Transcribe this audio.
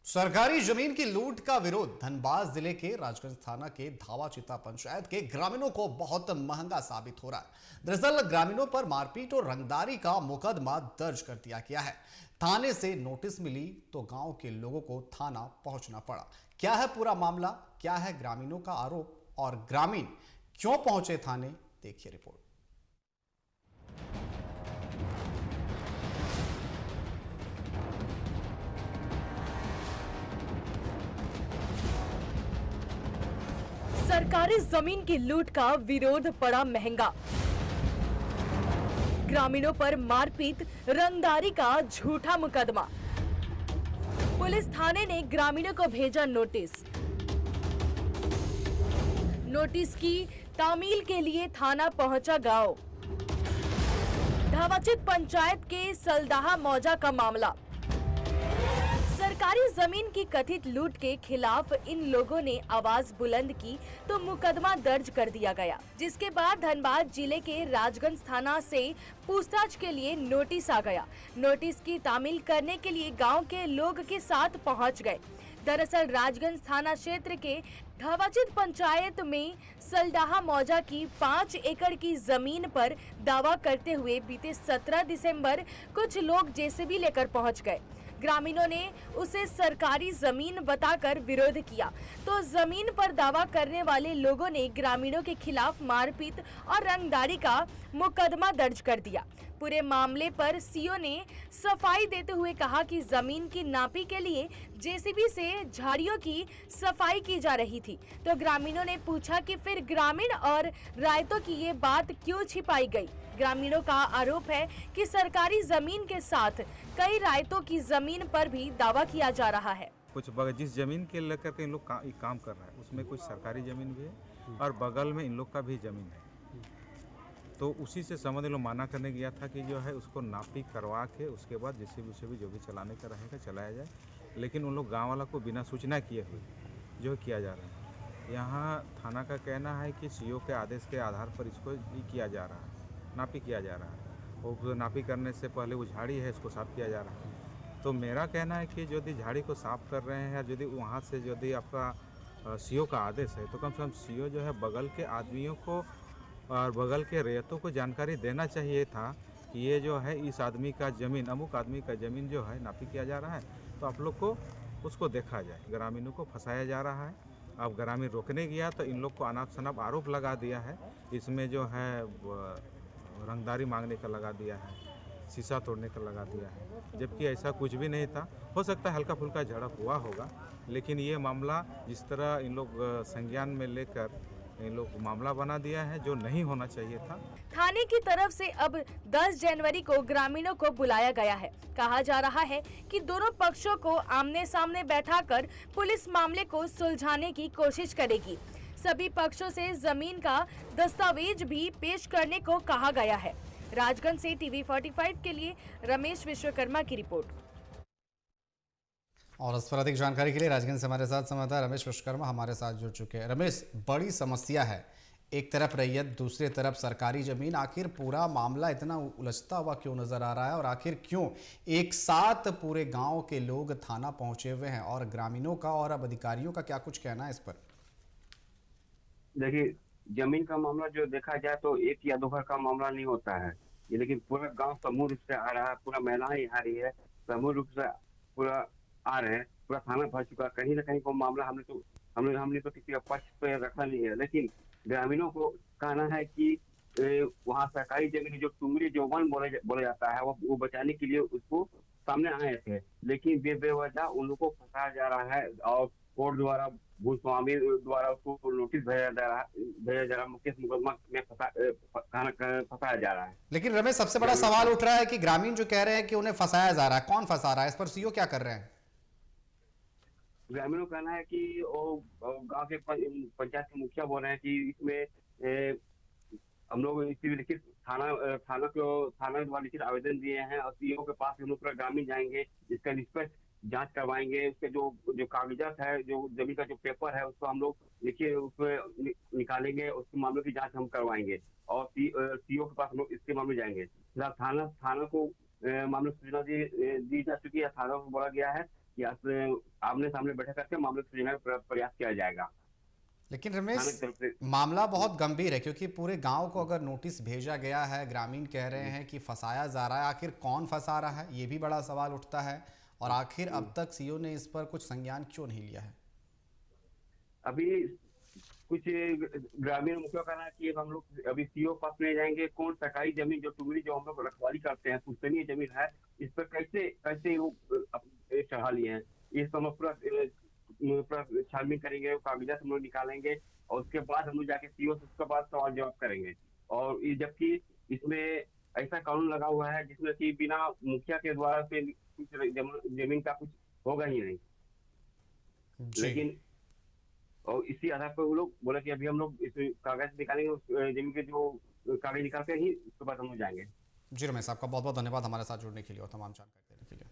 सरकारी जमीन की लूट का विरोध धनबाद जिले के राजगंज थाना के धावाचिता पंचायत के ग्रामीणों को बहुत महंगा साबित हो रहा है। दरअसल ग्रामीणों पर मारपीट और रंगदारी का मुकदमा दर्ज कर दिया गया है। थाने से नोटिस मिली तो गांव के लोगों को थाना पहुंचना पड़ा। क्या है पूरा मामला, क्या है ग्रामीणों का आरोप और ग्रामीण क्यों पहुंचे थाने, देखिए रिपोर्ट। सरकारी जमीन की लूट का विरोध पड़ा महंगा। ग्रामीणों पर मारपीट, रंगदारी का झूठा मुकदमा। पुलिस थाने ने ग्रामीणों को भेजा नोटिस। नोटिस की तामील के लिए थाना पहुंचा गांव। धावाचित पंचायत के सलदाहा मौजा का मामला। सरकारी जमीन की कथित लूट के खिलाफ इन लोगों ने आवाज बुलंद की तो मुकदमा दर्ज कर दिया गया, जिसके बाद धनबाद जिले के राजगंज थाना से पूछताछ के लिए नोटिस आ गया। नोटिस की तामील करने के लिए गांव के लोग के साथ पहुंच गए। दरअसल राजगंज थाना क्षेत्र के धावाचित पंचायत में सलदाहा मौजा की 5 एकड़ की जमीन पर दावा करते हुए बीते 17 दिसंबर कुछ लोग जेसीबी लेकर पहुंच गए। ग्रामीणों ने उसे सरकारी जमीन बताकर विरोध किया तो जमीन पर दावा करने वाले लोगों ने ग्रामीणों के खिलाफ मारपीट और रंगदारी का मुकदमा दर्ज कर दिया। पूरे मामले पर सीओ ने सफाई देते हुए कहा कि जमीन की नापी के लिए जेसीबी से झाड़ियों की सफाई की जा रही थी, तो ग्रामीणों ने पूछा कि फिर ग्रामीण और रायतों की ये बात क्यों छिपाई गई। ग्रामीणों का आरोप है कि सरकारी जमीन के साथ कई रायतों की जमीन पर भी दावा किया जा रहा है। कुछ जिस जमीन के लेकर के इन लोग काम कर रहा है उसमें कुछ सरकारी जमीन भी है और बगल में इन लोग का भी जमीन है। तो उसी से संबंध लोग माना करने गया था कि जो है उसको नापी करवा के उसके बाद जेसीबी जो भी चलाने का रहेगा चलाया जाए, लेकिन उन लोग गाँव वाला को बिना सूचना किए हुए जो किया जा रहा है। यहाँ थाना का कहना है कि सीओ के आदेश के आधार पर इसको किया जा रहा है, नापी किया जा रहा है। वो नापी करने से पहले वो झाड़ी है इसको साफ किया जा रहा है। तो मेरा कहना है कि यदि झाड़ी को साफ कर रहे हैं, यदि वहाँ से यदि आपका सीओ का आदेश है तो कम से कम सीओ जो है बगल के आदमियों को और बगल के रेतों को जानकारी देना चाहिए था कि ये जो है इस आदमी का ज़मीन, अमुक आदमी का ज़मीन जो है नापी किया जा रहा है, तो आप लोग को उसको देखा जाए। ग्रामीणों को फंसाया जा रहा है। अब ग्रामीण रोकने गया तो इन लोग को अनाप शनाप आरोप लगा दिया है। इसमें जो है रंगदारी मांगने का लगा दिया है, शीशा तोड़ने का लगा दिया है, जबकि ऐसा कुछ भी नहीं था। हो सकता है हल्का फुल्का झड़प हुआ होगा, लेकिन ये मामला जिस तरह इन लोग संज्ञान में लेकर इन लोग मामला बना दिया है जो नहीं होना चाहिए था। थाने की तरफ से अब 10 जनवरी को ग्रामीणों को बुलाया गया है। कहा जा रहा है कि दोनों पक्षों को आमने सामने बैठाकर पुलिस मामले को सुलझाने की कोशिश करेगी। सभी पक्षों से जमीन का दस्तावेज भी पेश करने को कहा गया है। राजगंज से टीवी 45 के लिए रमेश विश्वकर्मा की रिपोर्ट। और इस पर अधिक जानकारी के लिए राजगंज से हमारे साथ संवाददाता रमेश विश्वकर्मा हमारे साथ जुड़ चुके हैं। रमेश, बड़ी समस्या है, एक तरफ रैयत, दूसरी तरफ सरकारी जमीन। आखिर पूरा मामला इतना उलझता हुआ क्यों नजर आ रहा है और आखिर क्यों एक साथ पूरे गांव के लोग थाना पहुंचे हुए हैं और ग्रामीणों का और अब अधिकारियों का क्या कुछ कहना है इस पर? देखिए, जमीन का मामला जो देखा जाए तो एक या दो घर का मामला नहीं होता है ये, लेकिन पूरा गांव समूह रूप से आ रहा है, पूरा महिलाएं आ रही है, समूह रूप से पूरा आ रहे हैं, पूरा थाना भर चुका। कहीं ना कहीं को मामला हमने तो किसी का पक्ष पे रखा नहीं है, लेकिन ग्रामीणों को कहना है कि वहाँ सरकारी जमीन जो टुंगरी जो वन बोला जाता है वो बचाने के लिए उसको सामने आए थे, लेकिन बेवजह उन लोगों को फंसाया जा रहा है और कोर्ट द्वारा, भूस्वामी द्वारा उसको नोटिस भेजा जा रहा है, मुकेश मुकदमा में फंसाया जा रहा है। लेकिन रमेश, सबसे बड़ा सवाल उठ रहा है कि ग्रामीण जो कह रहे हैं कि उन्हें फंसाया जा रहा है, कौन फंसा रहा है? इस पर सीओ क्या कर रहे हैं? ग्रामीणों का कहना है कि वो गांव के पंचायत के मुखिया बोल रहे हैं कि इसमें हम लोग इसी लिखित थाना द्वारा लिखित आवेदन दिए हैं और सीओ के पास हम लोग पूरा ग्रामीण जाएंगे, इसका निष्पक्ष जांच करवाएंगे। उसके जो कागजात है, जो जमीन का जो पेपर है उसको हम लोग देखिए उसमें निकालेंगे, उसके मामलों की जांच हम करवाएंगे और सीओ के पास हम लोग इसके मामले जाएंगे। फिलहाल थाना को मामले सूचना दी जा चुकी है, थाना को बोला गया है, कि आमने सामने बैठक करके मामले को सुलझाने का प्रयास किया जाएगा। लेकिन थाने रमेश, की तरफ से मामला बहुत गंभीर है क्योंकि पूरे गांव को अगर नोटिस भेजा गया है, ग्रामीण कह रहे हैं कि फंसाया जा रहा है, आखिर कौन फंसा रहा है, ये भी बड़ा सवाल उठता है। और आखिर अब तक सीओ ने इस पर कुछ संज्ञान क्यों नहीं लिया है? अभी कुछ ग्रामीण मुखिया का कहना है कि हम लोग अभी सीओ पास नहीं जाएंगे, कौन सरकारी जमीन जो टुकड़ी जो हम लोग रखवाली करते हैं पुश्तैनी जमीन है, इस पर कैसे कैसे वो चढ़ा लिए हैं, इस पर हम लोग पूरा छानबीन करेंगे, कागजात हम लोग निकालेंगे और उसके बाद हम लोग जाके सीओ से उसके बाद सवाल जवाब करेंगे। और जबकि इसमें ऐसा कानून लगा हुआ है जिसमें कि बिना मुखिया के द्वारा से कुछ जमीन का कुछ होगा ही नहीं। जी। लेकिन और इसी आधार पर वो लोग बोले कि अभी हम लोग इस कागज निकालेंगे, उस जमीन के जो कागज निकाल के ही उसके बाद हम लोग जाएंगे। जी रमेश, आपका बहुत बहुत धन्यवाद हमारे साथ जुड़ने के लिए और तमाम जानकारी देने के लिए।